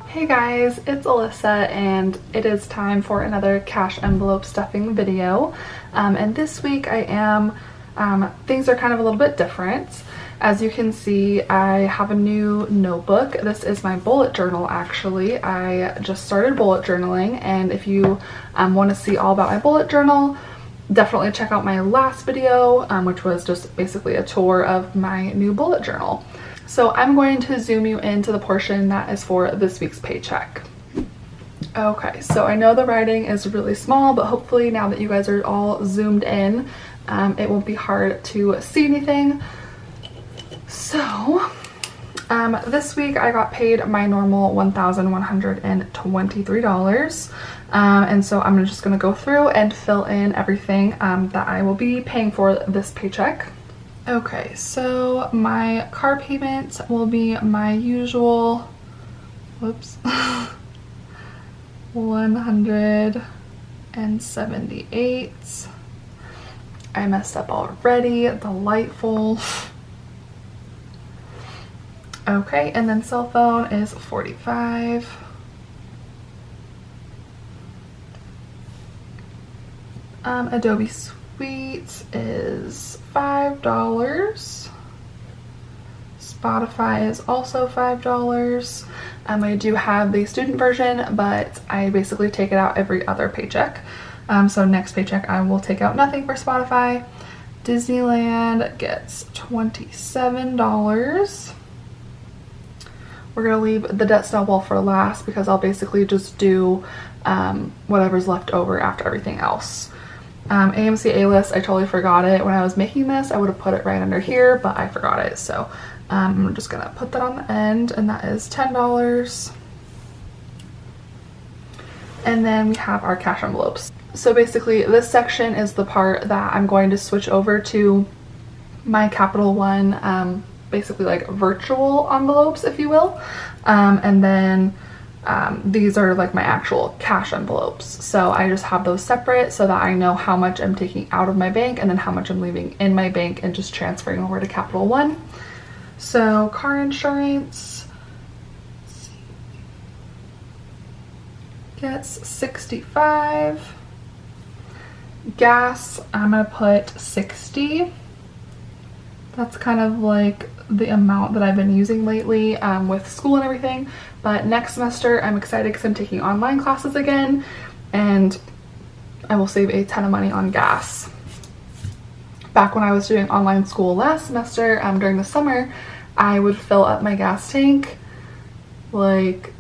Hey guys, it's Alyssa and it is time for another cash envelope stuffing video. And this week I am, things are kind of a little bit different. As you can see, I have a new notebook. This is my bullet journal actually. I just started bullet journaling, and if you want to see all about my bullet journal, definitely check out my last video, which was just basically a tour of my new bullet journal. So I'm going to zoom you into the portion that is for this week's paycheck. Okay, so I know the writing is really small, but hopefully now that you guys are all zoomed in, it won't be hard to see anything. So this week I got paid my normal $1,123. And so I'm just going to go through and fill in everything that I will be paying for this paycheck. Okay, so my car payment will be my usual, whoops, 178. I messed up already, delightful. Okay, and then cell phone is 45. Adobe Suite is $5. Spotify is also $5. I do have the student version, but I basically take it out every other paycheck. So next paycheck I will take out nothing for Spotify. Disneyland gets $27. We're gonna leave the debt snowball for last because I'll basically just do whatever's left over after everything else. AMC A-list, I totally forgot it when I was making this. I would have put it right under here, but I forgot it. So I'm just gonna put that on the end, and that is $10. And then we have our cash envelopes. So basically this section is the part that I'm going to switch over to my Capital One, basically like virtual envelopes, if you will. And then these are like my actual cash envelopes. So I just have those separate so that I know how much I'm taking out of my bank and then how much I'm leaving in my bank and just transferring over to Capital One. So car insurance gets 65. Gas, I'm gonna put 60. That's kind of like the amount that I've been using lately with school and everything. But next semester I'm excited because I'm taking online classes again, and I will save a ton of money on gas. Back when I was doing online school last semester, during the summer, I would fill up my gas tank like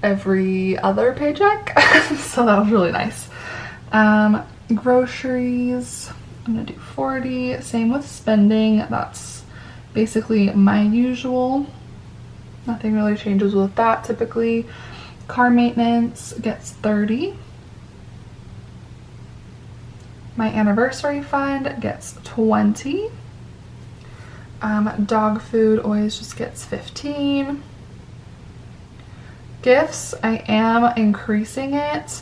every other paycheck. So that was really nice. Groceries, I'm gonna do 40. Same with spending, that's basically my usual. Nothing really changes with that typically. Car maintenance gets 30. My anniversary fund gets 20. Dog food always just gets 15. Gifts, I am increasing it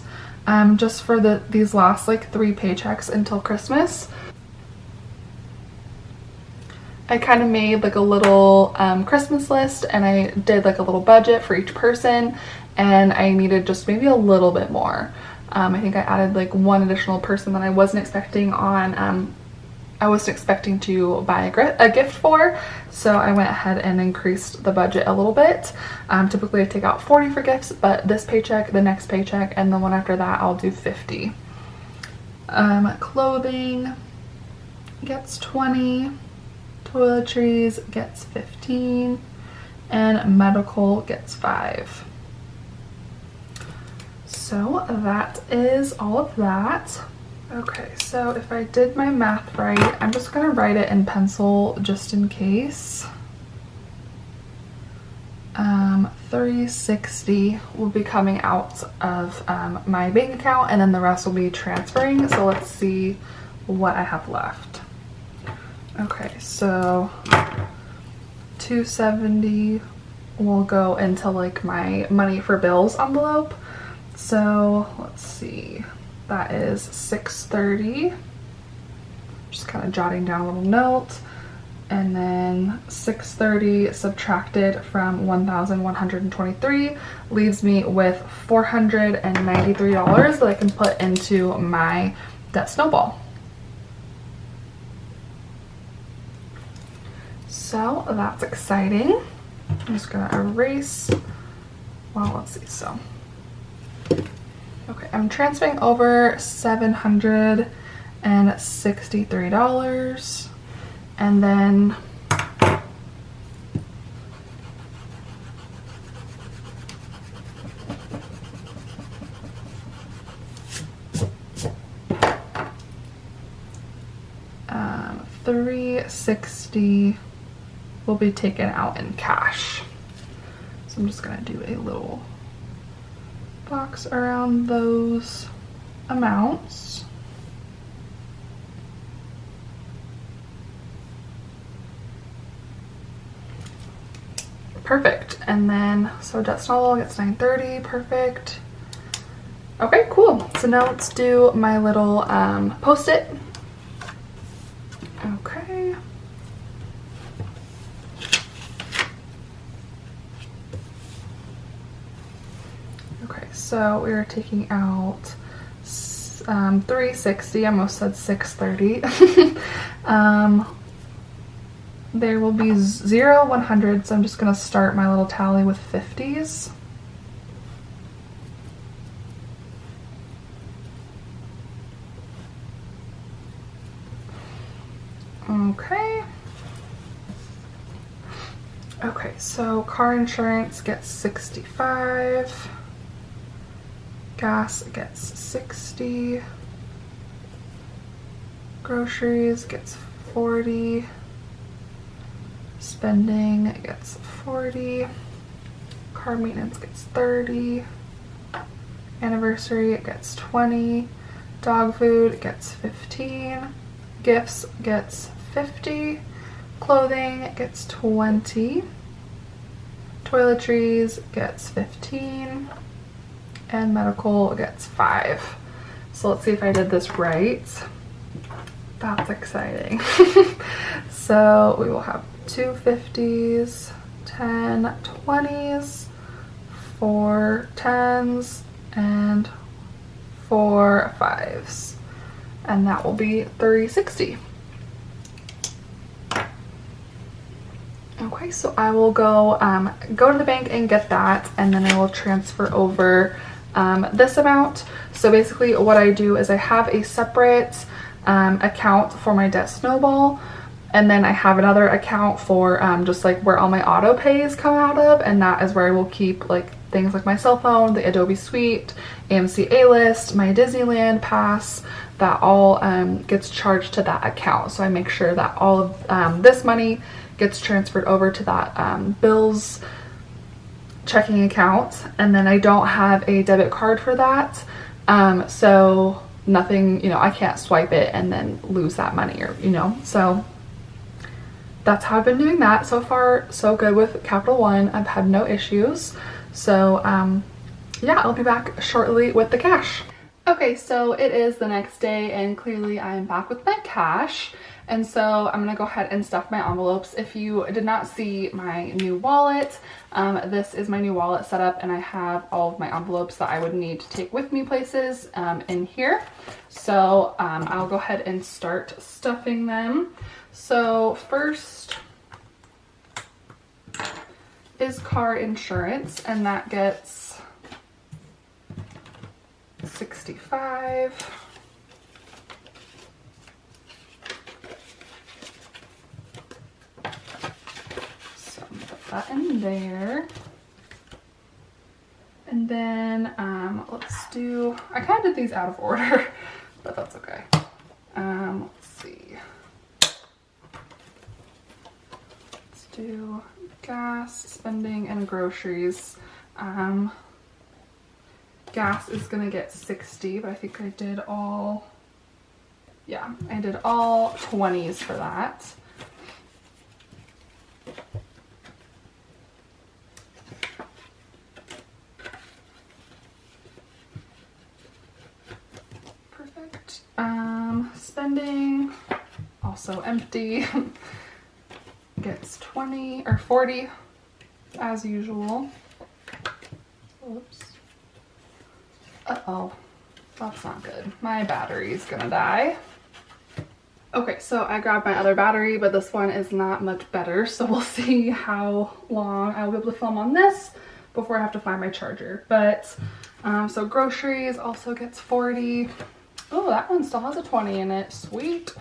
just for these last like 3 paychecks until Christmas. I kind of made like a little Christmas list, and I did like a little budget for each person, and I needed just maybe a little bit more. I think I added like one additional person that I wasn't expecting on, I wasn't expecting to buy a gift for, so I went ahead and increased the budget a little bit. Typically I take out 40 for gifts, but this paycheck, the next paycheck, and the one after that I'll do 50. Clothing gets 20. Toiletries gets 15, and medical gets 5. So that is all of that. Okay, so if I did my math right, I'm just gonna write it in pencil just in case. 360 will be coming out of my bank account, and then the rest will be transferring. So let's see what I have left. Okay, so 270 will go into like my money for bills envelope. So let's see, that is 630. Just kind of jotting down a little note. and then 630 subtracted from 1,123 leaves me with $493 that I can put into my debt snowball. So that's exciting. I'm just gonna erase, well, let's see, so. Okay, I'm transferring over $763, and then $360 will be taken out in cash. So I'm just gonna do a little box around those amounts. Perfect. And then, so debt snowball gets 930, perfect. Okay, cool. So now let's do my little post-it. Okay. Okay, so we are taking out 360. I almost said 630. There will be 0, 100, so I'm just going to start my little tally with 50s. Okay. Okay, so car insurance gets 65. Gas gets 60. Groceries gets 40. Spending gets 40. Car maintenance gets 30. Anniversary gets 20. Dog food gets 15. Gifts gets 50. Clothing gets 20. Toiletries gets 15. And medical gets 5. So let's see if I did this right. That's exciting. So we will have 2 50s, 10 20s, 4 10s, and 4 5s. And that will be 360. Okay, so I will go to the bank and get that, and then I will transfer over this amount. So basically what I do is I have a separate account for my debt snowball, and then I have another account for just like where all my auto pays come out of, and that is where I will keep like things like my cell phone, the Adobe Suite, AMC A-List, my Disneyland pass. That all gets charged to that account. So I make sure that all of this money gets transferred over to that bills checking account, and then I don't have a debit card for that, so nothing, you know, I can't swipe it and then lose that money, or you know, so that's how I've been doing that. So far so good with Capital One. I've had no issues. So yeah, I'll be back shortly with the cash. Okay, so it is the next day and clearly I'm back with my cash. And so I'm gonna go ahead and stuff my envelopes. If you did not see my new wallet, this is my new wallet setup, and I have all of my envelopes that I would need to take with me places in here. So I'll go ahead and start stuffing them. So first is car insurance, and that gets 65. So I'm gonna put that in there. And then let's do, I kind of did these out of order, but that's okay. Let's see. Let's do gas, spending, and groceries. Gas is gonna get 60, but I think I did all, yeah, I did all 20s for that. Perfect. Spending, also empty. gets 20 or 40 as usual. Oops. Uh-oh, that's not good. My battery's gonna die. Okay, so I grabbed my other battery, but this one is not much better, so we'll see how long I will be able to film on this before I have to find my charger. But, so groceries also gets 40. Oh, that one still has a 20 in it. Sweet.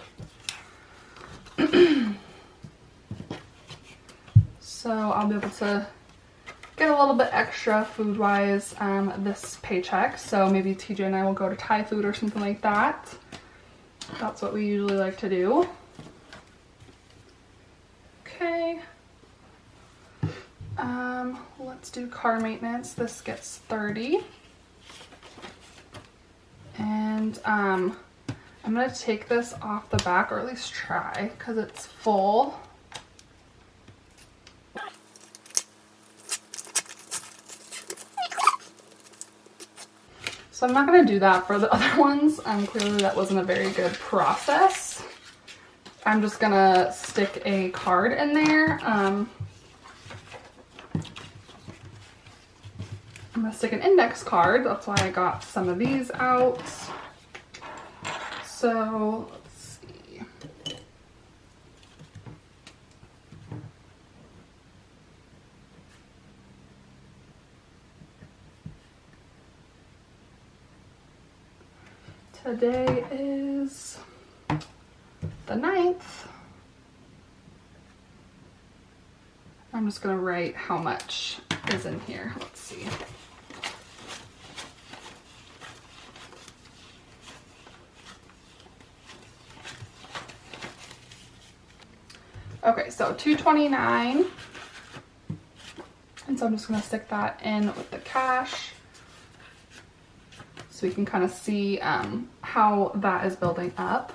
So I'll be able to get a little bit extra food-wise this paycheck. So maybe TJ and I will go to Thai food or something like that. That's what we usually like to do. Okay. Let's do car maintenance. This gets 30. And I'm gonna take this off the back, or at least try, because it's full. So I'm not going to do that for the other ones. Clearly that wasn't a very good process. I'm just going to stick a card in there. I'm going to stick an index card. That's why I got some of these out. So let's see. Today is the 9th. I'm just gonna write how much is in here. Let's see. Okay, so $229. And so I'm just gonna stick that in with the cash, so we can kind of see how that is building up.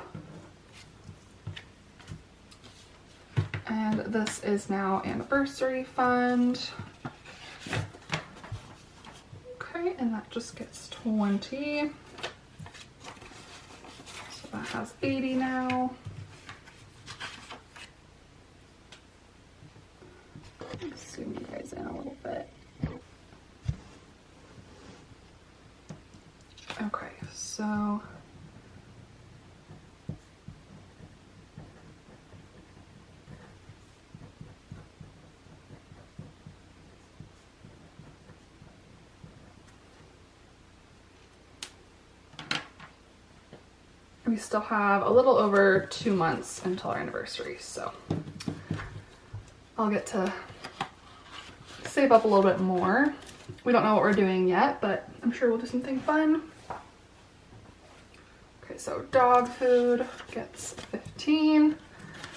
And this is now anniversary fund. Okay, and that just gets 20. So that has 80 now. Let's zoom you guys in a little bit. Okay, so we still have a little over 2 months until our anniversary, so I'll get to save up a little bit more. We don't know what we're doing yet, but I'm sure we'll do something fun. Okay, so dog food gets 15.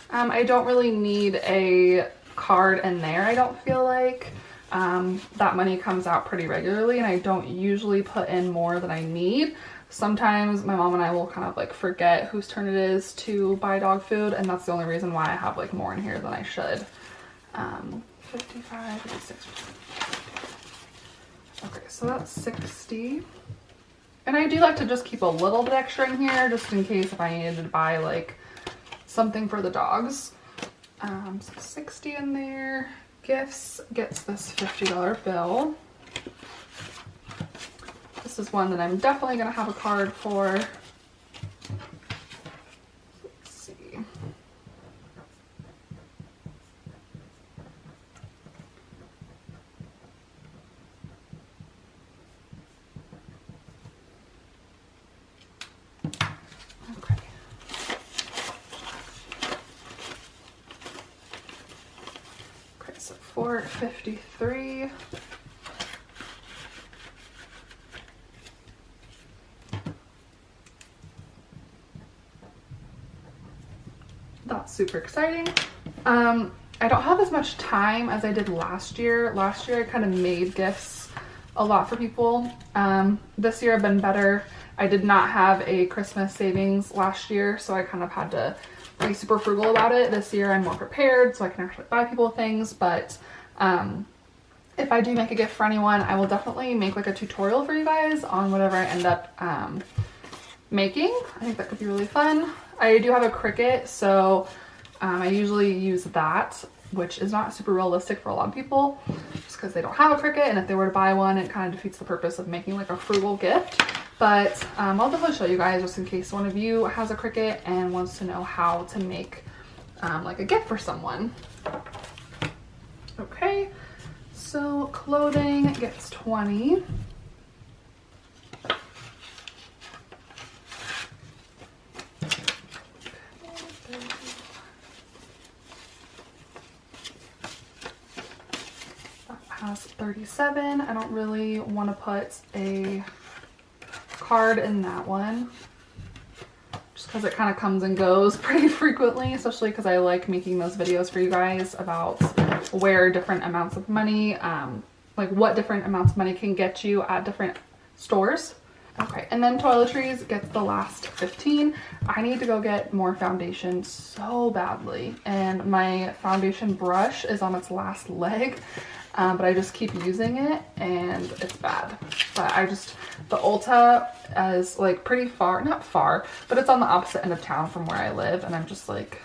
I don't really need a card in there, I don't feel like. That money comes out pretty regularly, and I don't usually put in more than I need. Sometimes my mom and I will kind of like forget whose turn it is to buy dog food, and that's the only reason why I have like more in here than I should. 55, 56. Okay, so that's 60. And I do like to just keep a little bit extra in here just in case if I needed to buy like something for the dogs. So 60 in there. Gifts gets this $50 bill. This is one that I'm definitely going to have a card for. Let's see. Okay. Okay, so $4.53. That's super exciting. I don't have as much time as I did last year. Last year I kind of made gifts a lot for people. This year I've been better. I did not have a Christmas savings last year, so I kind of had to be super frugal about it. This year I'm more prepared, so I can actually buy people things. But if I do make a gift for anyone, I will definitely make like a tutorial for you guys on whatever I end up making. I think that could be really fun. I do have a Cricut, so I usually use that, which is not super realistic for a lot of people just because they don't have a Cricut, and if they were to buy one, it kind of defeats the purpose of making like a frugal gift. But I'll definitely show you guys just in case one of you has a Cricut and wants to know how to make like a gift for someone. Okay, so clothing gets 20. That has 37. I don't really want to put a card in that one just because it kind of comes and goes pretty frequently, especially because I like making those videos for you guys about where different amounts of money, like what different amounts of money can get you at different stores. Okay, and then toiletries gets the last 15. I need to go get more foundation so badly, and my foundation brush is on its last leg, but I just keep using it and it's bad. But the Ulta is like pretty far, not far, but it's on the opposite end of town from where I live, and I'm just like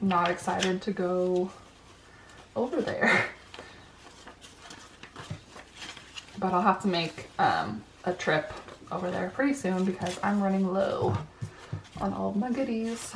not excited to go over there. But I'll have to make a trip over there pretty soon because I'm running low on all of my goodies.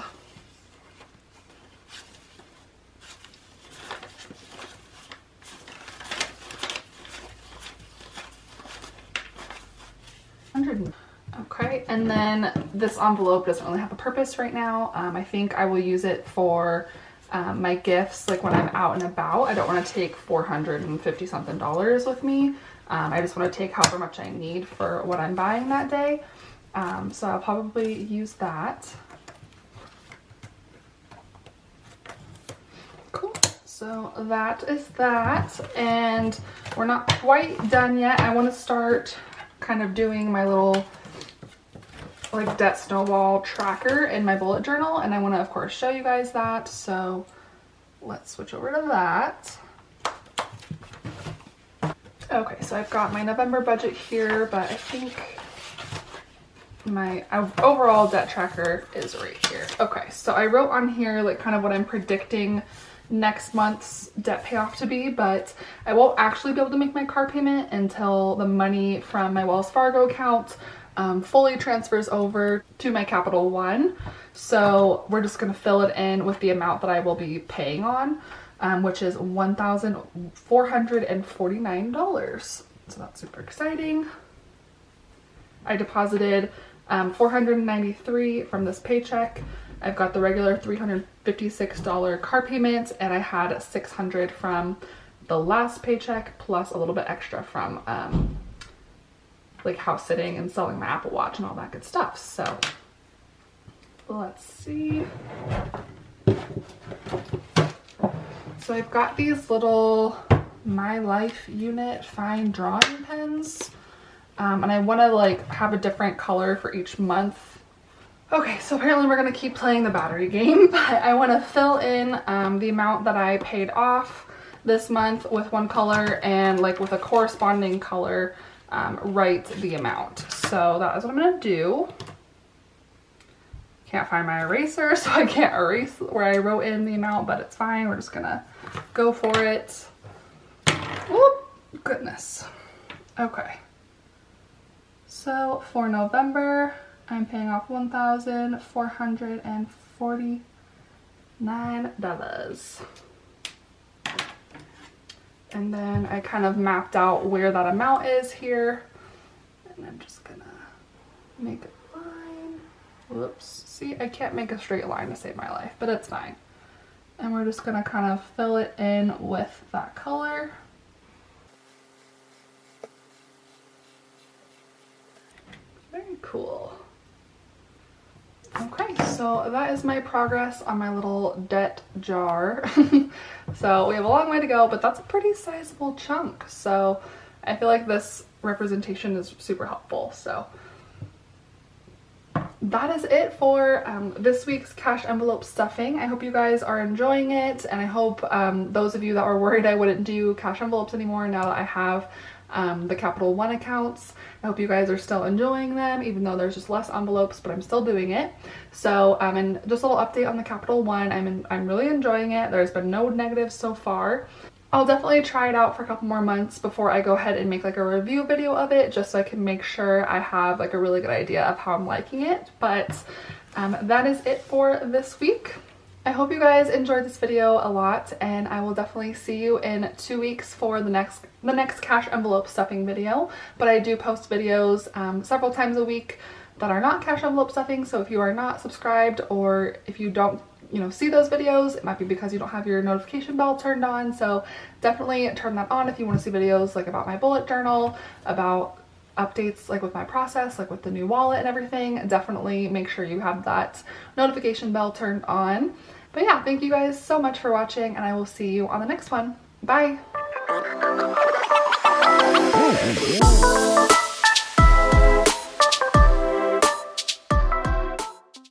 Okay, and then this envelope doesn't really have a purpose right now. I think I will use it for my gifts, like when I'm out and about. I don't want to take $450 something with me. I just want to take however much I need for what I'm buying that day. So I'll probably use that. Cool. So that is that. And we're not quite done yet. I want to start kind of doing my little like debt snowball tracker in my bullet journal. And I want to, of course, show you guys that. So let's switch over to that. Okay, so I've got my November budget here, but I think my overall debt tracker is right here. Okay, so I wrote on here like kind of what I'm predicting next month's debt payoff to be, but I won't actually be able to make my car payment until the money from my Wells Fargo account fully transfers over to my Capital One. So we're just gonna fill it in with the amount that I will be paying on, which is $1,449. So that's super exciting. I deposited $493 from this paycheck. I've got the regular $356 car payment, and I had $600 from the last paycheck plus a little bit extra from like house sitting and selling my Apple Watch and all that good stuff. So let's see. So I've got these little My Life Unit fine drawing pens, and I want to like have a different color for each month. Okay, so apparently we're gonna keep playing the battery game, but I want to fill in the amount that I paid off this month with one color, and like with a corresponding color write the amount. So that is what I'm gonna do. Can't find my eraser, so I can't erase where I wrote in the amount, but it's fine. We're just gonna go for it. Whoop, goodness. Okay. So for November, I'm paying off $1,449. And then I kind of mapped out where that amount is here. And I'm just gonna make a line. Whoops. See, I can't make a straight line to save my life, but it's fine. And we're just gonna kind of fill it in with that color. Very cool. Okay, so that is my progress on my little debt jar. So we have a long way to go, but that's a pretty sizable chunk. So I feel like this representation is super helpful. So that is it for this week's cash envelope stuffing. I hope you guys are enjoying it, and I hope those of you that were worried I wouldn't do cash envelopes anymore now that I have the Capital One accounts. I hope you guys are still enjoying them, even though there's just less envelopes, but I'm still doing it. So, and just a little update on the Capital One. I'm really enjoying it. There's been no negatives so far. I'll definitely try it out for a couple more months before I go ahead and make like a review video of it, just so I can make sure I have like a really good idea of how I'm liking it. But that is it for this week. I hope you guys enjoyed this video a lot, and I will definitely see you in 2 weeks for the next cash envelope stuffing video. But I do post videos several times a week that are not cash envelope stuffing, so if you are not subscribed, or if you don't see those videos, it might be because you don't have your notification bell turned on. So definitely turn that on if you want to see videos like about my bullet journal, about updates like with my process, like with the new wallet and everything. Definitely make sure you have that notification bell turned on. But yeah, thank you guys so much for watching, and I will see you on the next one. Bye!